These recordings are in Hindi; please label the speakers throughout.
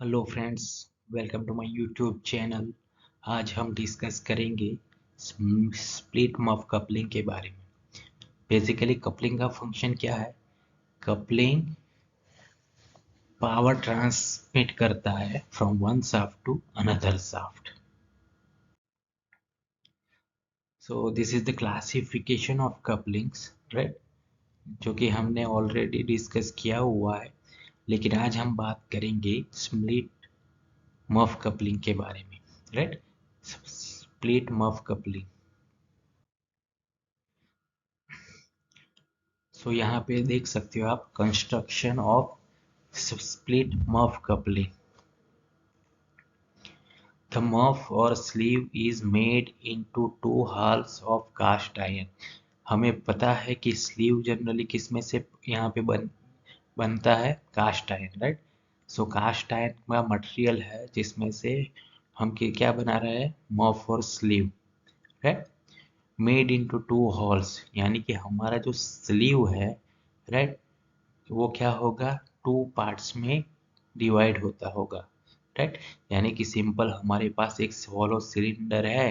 Speaker 1: Hello friends, welcome to my YouTube channel. आज हम डिस्कस करेंगे स्प्लिट मफ कपलिंग के बारे में। बेसिकली कपलिंग का फंक्शन क्या है? कपलिंग पावर ट्रांसमिट करता है from one shaft to another shaft. So this is the classification of couplings, right, जो कि हमने ऑलरेडी डिस्कस किया हुआ है। लेकिन आज हम बात करेंगे स्प्लिट मफ कपलिंग के बारे में, right. Split muff coupling. So यहाँ पे देख सकते हो आप, construction of split muff coupling. The muff और sleeve is made into two halves of cast iron. हमें पता है कि स्लीव जनरली किस में से यहाँ पे बनता है? Cast iron, right. So cast iron का मटेरियल है जिसमें से हम क्या बना रहे हैं? मफ और sleeve, right. Made into to halls, यानी कि हमारा जो स्लीव है, राइट, वो क्या होगा? टू पार्ट्स में डिवाइड होता होगा, राइट। यानी कि सिंपल हमारे पास एक हॉलो सिलेंडर है,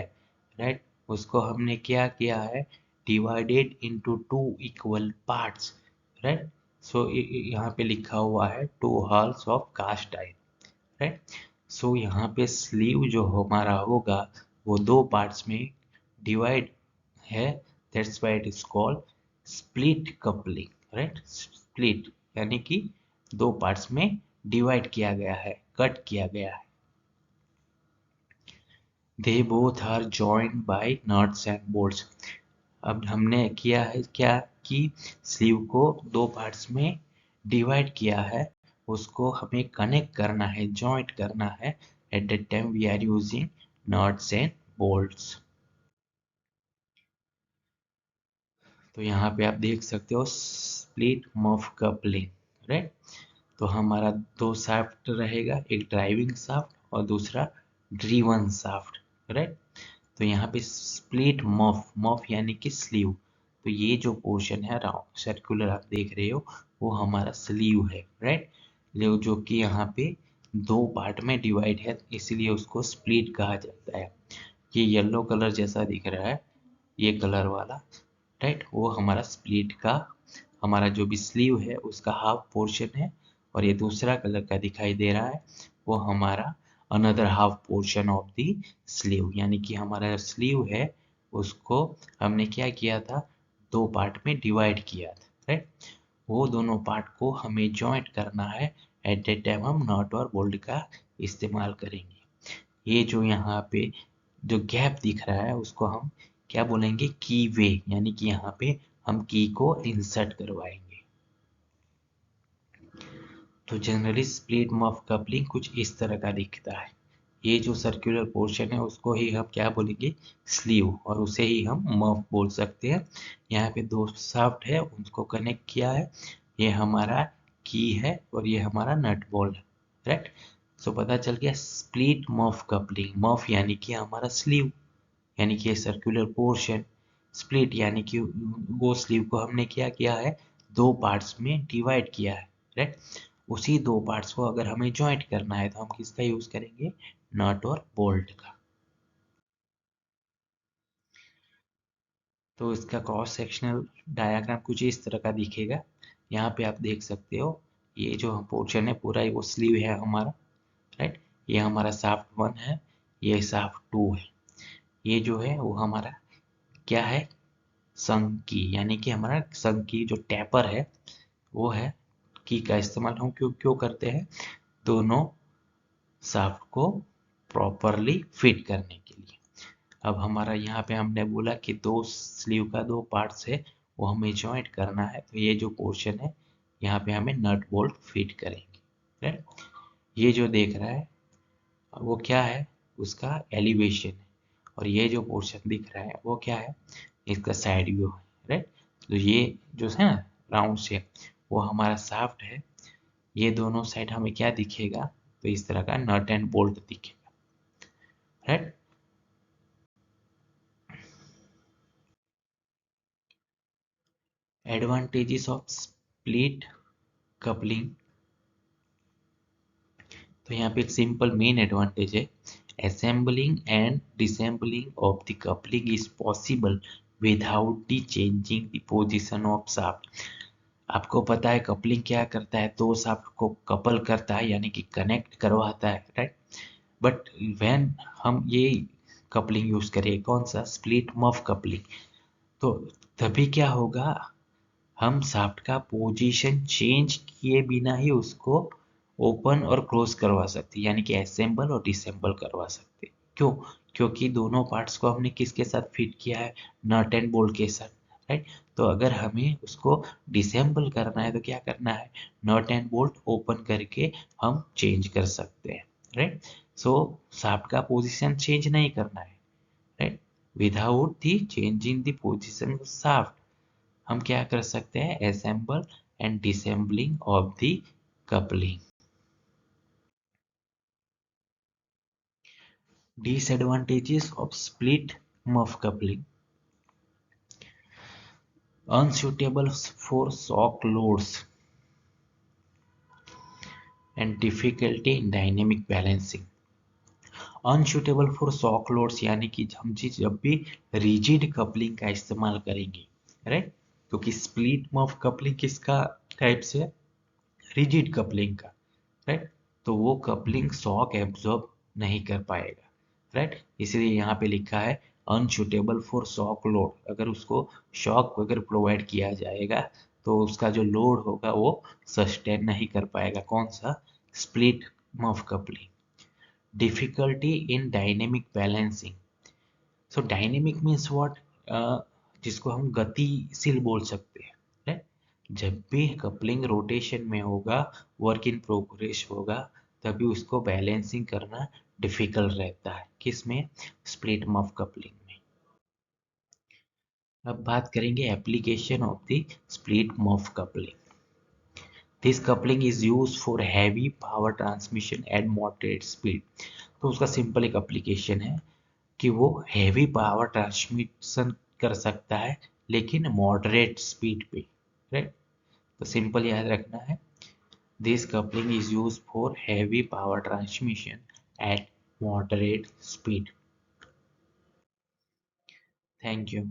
Speaker 1: राइट। उसको हमने क्या किया है? Divided into two equal parts, right. So यहाँ पे लिखा हुआ है two halves of cast iron, right. So यहाँ पे स्लीव जो हमारा होगा वो दो पार्ट्स में डिवाइड है। That's why it is called split coupling, right. Split यानी कि दो पार्ट्स में डिवाइड किया गया है, कट किया गया है। They both are joined by nuts and bolts. अब हमने किया है क्या कि स्लीव को दो पार्ट्स में डिवाइड किया है, उसको हमें कनेक्ट करना है, जॉइंट करना है। At that time we are using nuts and bolts. तो यहाँ पे आप देख सकते हो स्प्लिट मफ कपलिंग, राइट। तो हमारा दो शाफ्ट रहेगा, एक ड्राइविंग शाफ्ट और दूसरा ड्रीवन शाफ्ट, राइट। तो यहाँ पे स्प्लिट मफ, मफ यानी कि स्लीव। तो ये जो पोर्शन है राउंड सर्कुलर आप देख रहे हो, वो हमारा स्लीव है, राइट। जो कि यहाँ पे दो पार्ट में डिवाइड है, इसलिए उसको स्प्लिट कहा जाता है। ये येलो कलर जैसा दिख रहा है, ये कलर वाला, राइट, वो हमारा स्प्लिट का, हमारा जो भी स्लीव है उसका हाफ पोर्शन है। और ये दूसरा कलर का दिखाई दे रहा है, वो हमारा another half portion of the sleeve. यानी कि हमारा स्लीव है उसको हमने क्या किया था? दो पार्ट में डिवाइड किया था, राइट। वो दोनों पार्ट को हमें जॉइंट करना है। एट दैट टाइम हम नॉट और बोल्ट का इस्तेमाल करेंगे। ये जो यहाँ पे जो गैप दिख रहा है उसको हम क्या बोलेंगे? की वे, यानी कि यहाँ पे हम की को इंसर्ट करवाएंगे। तो जनरली स्प्लिट मफ कपलिंग कुछ इस तरह का दिखता है। ये जो सर्कुलर पोर्शन है उसको ही हम क्या बोलेंगे? स्लीव, और उसे ही हम मफ बोल सकते हैं। यहाँ पे दो शाफ्ट है, उनको कनेक्ट किया है। ये हमारा की है और ये हमारा नट बोल्ट है, राइट। सो पता चल गया स्प्लिट मफ कपलिंग। मफ यानी कि हमारा स्लीव, यानी कि सर्कुलर पोर्शन। स्प्लिट यानी कि वो स्लीव को हमने क्या किया है? दो पार्ट्स में डिवाइड किया है, राइट। उसी दो पार्ट्स को अगर हमें ज्वाइंट करना है तो हम किसका यूज करेंगे? नट और बोल्ट का। तो इसका क्रॉस सेक्शनल डायग्राम कुछ इस तरह का दिखेगा। यहाँ पे आप देख सकते हो, ये जो पोर्शन है पूरा वो स्लीव है हमारा, राइट। ये हमारा शाफ्ट 1 है, ये शाफ्ट 2 है। ये जो है वो हमारा क्या है? संग की, यानी कि हमारा संग की जो टैपर है वो है। की का इस्तेमाल हम क्यों क्यों करते हैं? दोनों शाफ्ट को प्रॉपरली फिट करने के लिए। अब हमारा यहाँ पे हमने बोला कि दो स्लीव का दो पार्ट्स है, वो हमें जॉइंट करना है। तो ये जो पोर्शन है यहाँ पे हमें नट बोल्ट फिट करेंगे, राइट। ये जो देख रहा है वो क्या है? उसका एलिवेशन है। और ये जो पोर्शन दिख रहा है वो क्या है? इसका साइड व्यू है, राइट। तो ये जो है ना राउंड शेप, वो हमारा शाफ्ट है। ये दोनों साइड हमें क्या दिखेगा? तो इस तरह का नट एंड बोल्ट दिखेगा, right. Advantages of split coupling. तो यहाँ पे एक सिंपल मेन एडवांटेज है, assembling and disassembling of the coupling is possible without the changing the position of shaft. आपको पता है कपलिंग क्या करता है, दो शाफ्ट को कपल करता है यानी कि कनेक्ट करवाता है, राइट। बट व्हेन हम ये कपलिंग यूज करें, कौन सा, स्प्लिट मफ कपलिंग, तो तभी क्या होगा, हम शाफ्ट का पोजीशन चेंज किए बिना ही उसको ओपन और क्लोज करवा सकते, यानी कि असेंबल और डिसेंबल करवा सकते। क्यों? क्योंकि दोनों पार्ट्स को हमने किसके साथ फिट किया है, नट एंड बोल्ट के साथ, राइट। तो अगर हमें उसको डिसेंबल करना है तो क्या करना है, नट एंड बोल्ट ओपन करके हम चेंज कर सकते हैं, राइट। सो शाफ्ट का पोजीशन चेंज नहीं करना है, right. Without the changing the position of shaft हम क्या कर सकते हैं, assemble and disassembling of the coupling. Disadvantages of split muff coupling: unsuitable for shock loads and difficulty in dynamic balancing। Unsuitable for shock loads यानी कि हम जब भी रिजिड कपलिंग का इस्तेमाल करेंगे, राइट, क्योंकि स्प्लिट मफ कपलिंग किसका टाइप से, रिजिड कपलिंग का, राइट। तो वो कपलिंग शॉक एब्जॉर्ब नहीं कर पाएगा, राइट। इसलिए यहाँ पे लिखा है अनसूटेबल फॉर शॉक लोड। अगर उसको शॉक अगर प्रोवाइड किया जाएगा तो उसका जो लोड होगा वो सस्टेन नहीं कर पाएगा, कौन सा, split muff coupling. Difficulty in dynamic balancing. So dynamic means what, जिसको हम गतिशील बोल सकते हैं, right? जब भी कपलिंग रोटेशन में होगा, वर्क इन प्रोग्रेस होगा, तभी उसको बैलेंसिंग करना डिफिकल्ट रहता है, किसमें, स्प्लिट मफ कपलिंग में। अब बात करेंगे application of the split muff coupling. This coupling is use for heavy power transmission eight moderate speed. तो उसका सिंपल एक एप्लीकेशन है कि वो हैवी पावर ट्रांसमिशन कर सकता है लेकिन मॉडरेट स्पीड पे, राइट। तो सिंपल याद रखना है, this coupling is use for heavy power transmission eight moderate speed. Thank you.